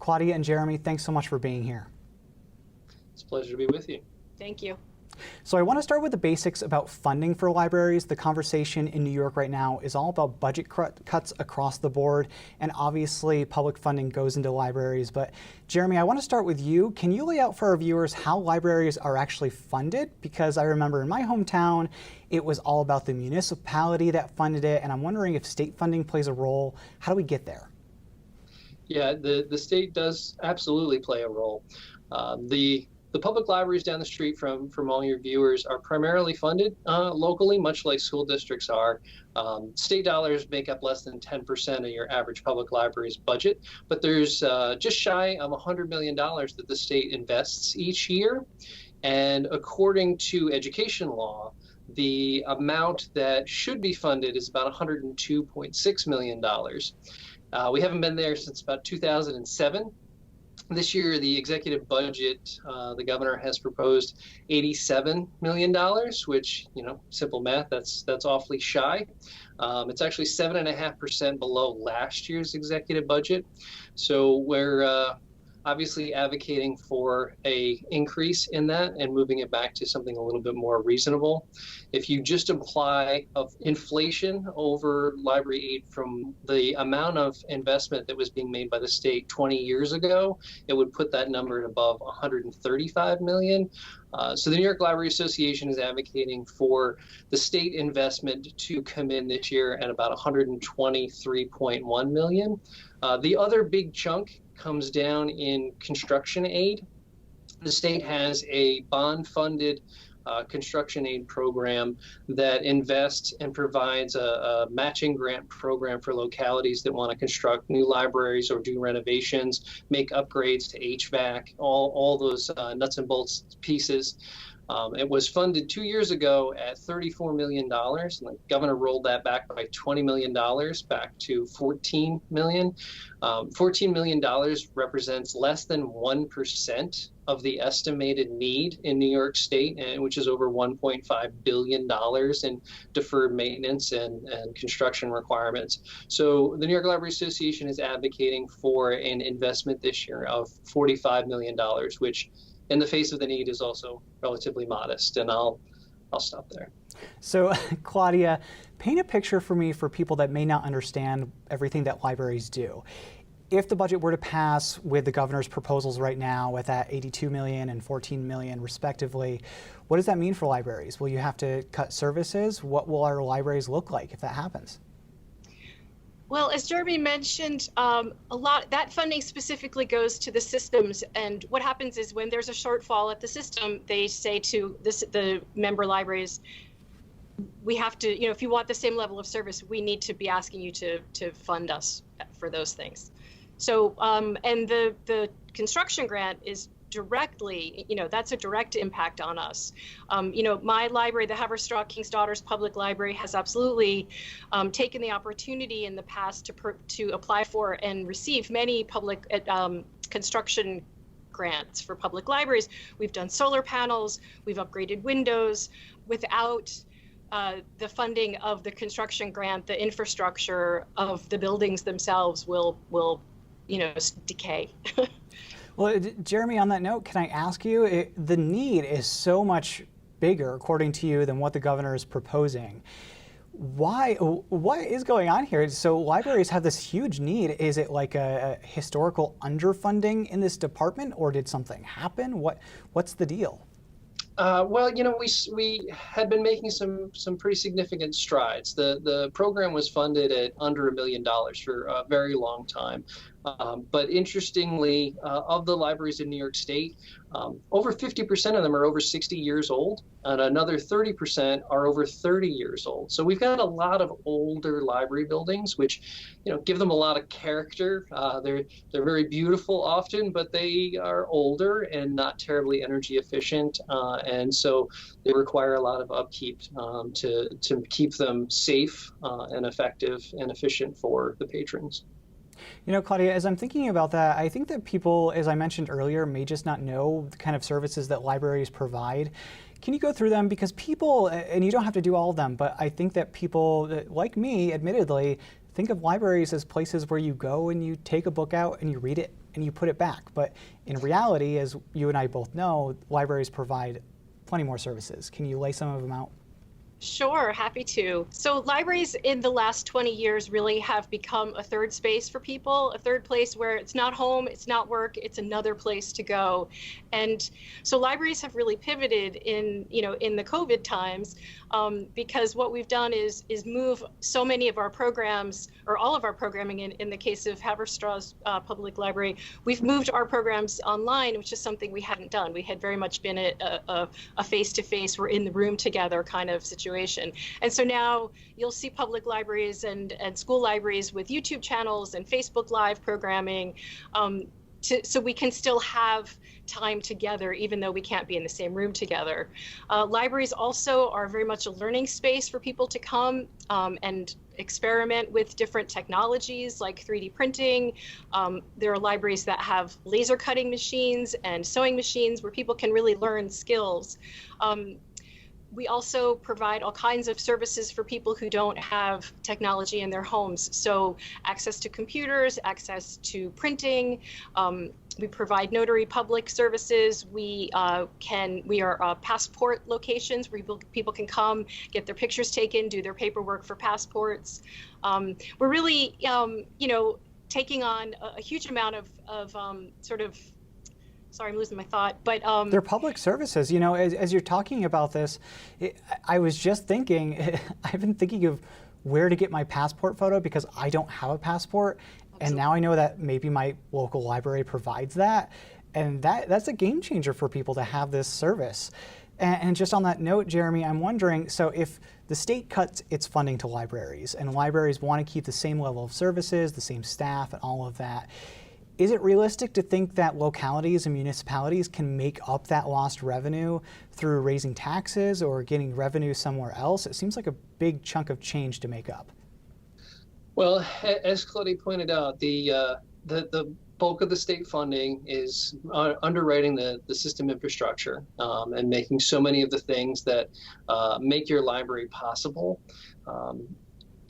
Claudia and Jeremy, thanks so much for being here. It's a pleasure to be with you. Thank you. So I want to start with the basics about funding for libraries. The conversation in New York right now is all about budget cuts across the board, and obviously public funding goes into libraries. But Jeremy, I want to start with you. Can you lay out for our viewers how libraries are actually funded? Because I remember in my hometown, it was all about the municipality that funded it, and I'm wondering if state funding plays a role. How do we get there? Yeah, the state does absolutely play a role. The public libraries down the street from all your viewers are primarily funded locally, much like school districts are. State dollars make up less than 10% of your average public library's budget, but there's just shy of $100 million that the state invests each year. And according to education law, the amount that should be funded is about $102.6 million. We haven't been there since about 2007. This year, the executive budget, the governor has proposed $87 million, which, simple math, that's awfully shy. It's actually 7.5% below last year's executive budget. So we're obviously advocating for a increase in that and moving it back to something a little bit more reasonable. If you just apply of inflation over library aid from the amount of investment that was being made by the state 20 years ago, it would put that number at above 135 million. So the New York Library Association is advocating for the state investment to come in this year at about 123.1 million. The other big chunk comes down in construction aid. The state has a bond-funded construction aid program that invests and provides a matching grant program for localities that want to construct new libraries or do renovations, make upgrades to HVAC, all those nuts and bolts pieces. It was funded 2 years ago at $34 million, and the governor rolled that back by $20 million back to $14 million. $14 million represents less than 1% of the estimated need in New York State, which is over $1.5 billion in deferred maintenance and construction requirements. So the New York Library Association is advocating for an investment this year of $45 million, which in the face of the need is also relatively modest, and I'll stop there. So Claudia, paint a picture for me for people that may not understand everything that libraries do. If the budget were to pass with the governor's proposals right now with that 82 million and 14 million respectively, what does that mean for libraries? Will you have to cut services? What will our libraries look like if that happens? Well, as Jeremy mentioned, that funding specifically goes to the systems, and what happens is when there's a shortfall at the system, they say to the member libraries, we have to, if you want the same level of service, we need to be asking you to fund us for those things. So, and the construction grant is directly, that's a direct impact on us. My library, the Haverstraw King's Daughters Public Library, has absolutely taken the opportunity in the past to apply for and receive many public construction grants for public libraries. We've done solar panels, we've upgraded windows. Without the funding of the construction grant, the infrastructure of the buildings themselves will decay. Well, Jeremy, on that note, can I ask you, the need is so much bigger, according to you, than what the governor is proposing. What is going on here? So libraries have this huge need. Is it like a historical underfunding in this department, or did something happen? What's the deal? Well, we had been making some pretty significant strides. The program was funded at under $1 million for a very long time. But interestingly, of the libraries in New York State, over 50% of them are over 60 years old, and another 30% are over 30 years old. So we've got a lot of older library buildings, which, give them a lot of character. They're very beautiful often, but they are older and not terribly energy efficient, and so they require a lot of upkeep to keep them safe and effective and efficient for the patrons. Claudia, as I'm thinking about that, I think that people, as I mentioned earlier, may just not know the kind of services that libraries provide. Can you go through them? Because people, and you don't have to do all of them, but I think that people, like me, admittedly, think of libraries as places where you go and you take a book out and you read it and you put it back. But in reality, as you and I both know, libraries provide plenty more services. Can you lay some of them out? Sure, happy to. So libraries in the last 20 years really have become a third space for people, a third place where it's not home, it's not work, it's another place to go. And so libraries have really pivoted in the COVID times, because what we've done is move so many of our programs, or all of our programming in the case of Haverstraws Public Library, we've moved our programs online, which is something we hadn't done. We had very much been a face-to-face, we're in the room together kind of situation. And so now you'll see public libraries and school libraries with YouTube channels and Facebook Live programming, so we can still have time together even though we can't be in the same room together. Libraries also are very much a learning space for people to come and experiment with different technologies like 3D printing. There are libraries that have laser cutting machines and sewing machines where people can really learn skills. We also provide all kinds of services for people who don't have technology in their homes. So access to computers, access to printing. We provide notary public services. We are passport locations where people can come, get their pictures taken, do their paperwork for passports. We're really, taking on a huge amount of sorry, I'm losing my thought, but they're public services. As you're talking about this, I was just thinking, I've been thinking of where to get my passport photo because I don't have a passport. Absolutely. And now I know that maybe my local library provides that. And that's a game changer for people to have this service. And just on that note, Jeremy, I'm wondering, so if the state cuts its funding to libraries and libraries want to keep the same level of services, the same staff and all of that, is it realistic to think that localities and municipalities can make up that lost revenue through raising taxes or getting revenue somewhere else? It seems like a big chunk of change to make up. Well, as Claudia pointed out, the bulk of the state funding is underwriting the system infrastructure and making so many of the things that make your library possible.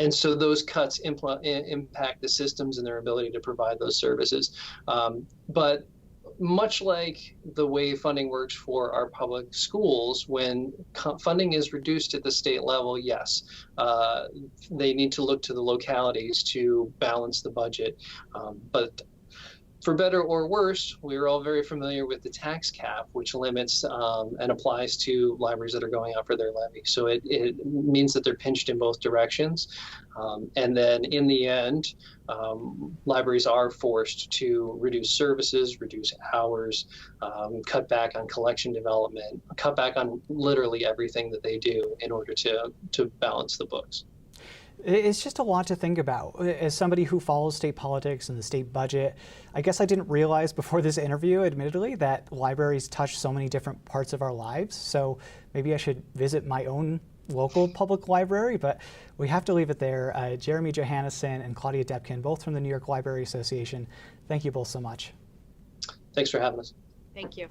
And so those cuts impact the systems and their ability to provide those services. But much like the way funding works for our public schools, when funding is reduced at the state level, yes, they need to look to the localities to balance the budget. But for better or worse, we're all very familiar with the tax cap, which limits and applies to libraries that are going out for their levy. So it means that they're pinched in both directions. And then in the end, libraries are forced to reduce services, reduce hours, cut back on collection development, cut back on literally everything that they do in order to balance the books. It's just a lot to think about. As somebody who follows state politics and the state budget, I guess I didn't realize before this interview, admittedly, that libraries touch so many different parts of our lives. So maybe I should visit my own local public library, but we have to leave it there. Jeremy Johannesson and Claudia Depkin, both from the New York Library Association, thank you both so much. Thanks for having us. thank you.